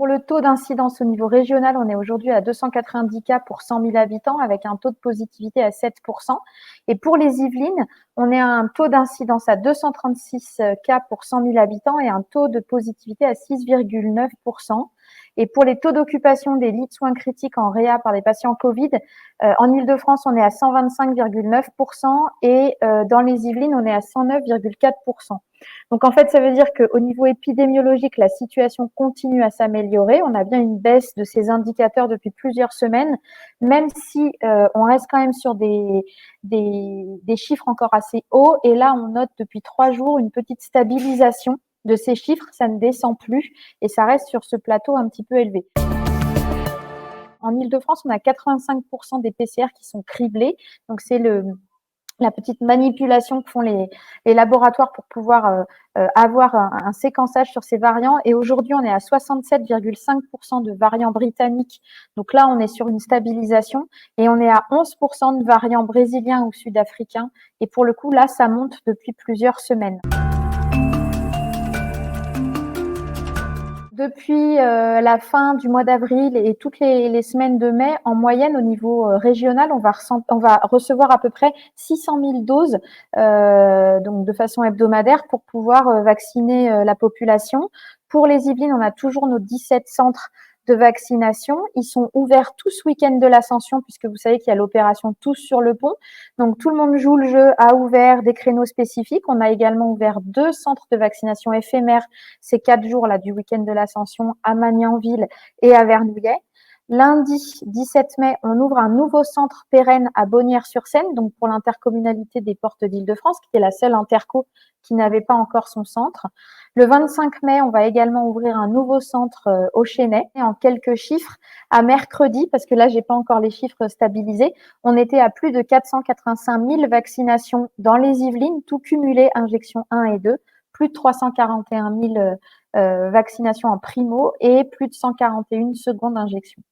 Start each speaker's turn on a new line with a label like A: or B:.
A: Pour le taux d'incidence au niveau régional, on est aujourd'hui à 290 cas pour 100 000 habitants avec un taux de positivité à 7%. Et pour les Yvelines, on est à un taux d'incidence à 236 cas pour 100 000 habitants et un taux de positivité à 6,9%. Et pour les taux d'occupation des lits de soins critiques en réa par les patients Covid, en Île-de-France, on est à 125,9% et dans les Yvelines, on est à 109,4%. Donc en fait, ça veut dire qu'au niveau épidémiologique, la situation continue à s'améliorer. On a bien une baisse de ces indicateurs depuis plusieurs semaines, même si on reste quand même sur des chiffres encore assez hauts. Et là, on note depuis 3 jours une petite stabilisation de ces chiffres. Ça ne descend plus et ça reste sur ce plateau un petit peu élevé. En Île-de-France, on a 85% des PCR qui sont criblés. Donc c'est la petite manipulation que font les laboratoires pour pouvoir avoir un séquençage sur ces variants. Et aujourd'hui, on est à 67,5% de variants britanniques. Donc là, on est sur une stabilisation. Et on est à 11% de variants brésiliens ou sud-africains. Et pour le coup, là, ça monte depuis plusieurs semaines. Depuis la fin du mois d'avril et toutes les semaines de mai, en moyenne, au niveau régional, on va recevoir à peu près 600 000 doses donc de façon hebdomadaire pour pouvoir vacciner la population. Pour les Yvelines, on a toujours nos 17 centres de vaccination. Ils sont ouverts tout ce week-end de l'Ascension puisque vous savez qu'il y a l'opération Tous sur le pont. Donc tout le monde joue le jeu, a ouvert des créneaux spécifiques. On a également ouvert 2 centres de vaccination éphémères ces 4 jours-là du week-end de l'Ascension à Magnanville et à Vernouillet. Lundi 17 mai, on ouvre un nouveau centre pérenne à Bonnières-sur-Seine, donc pour l'intercommunalité des Portes d'Île-de-France, qui est la seule interco qui n'avait pas encore son centre. Le 25 mai, on va également ouvrir un nouveau centre au Chesnay. Et en quelques chiffres, à mercredi, parce que là, j'ai pas encore les chiffres stabilisés, on était à plus de 485 000 vaccinations dans les Yvelines, tout cumulé, injections 1 et 2, plus de 341 000 vaccinations en primo et plus de 141 secondes injections.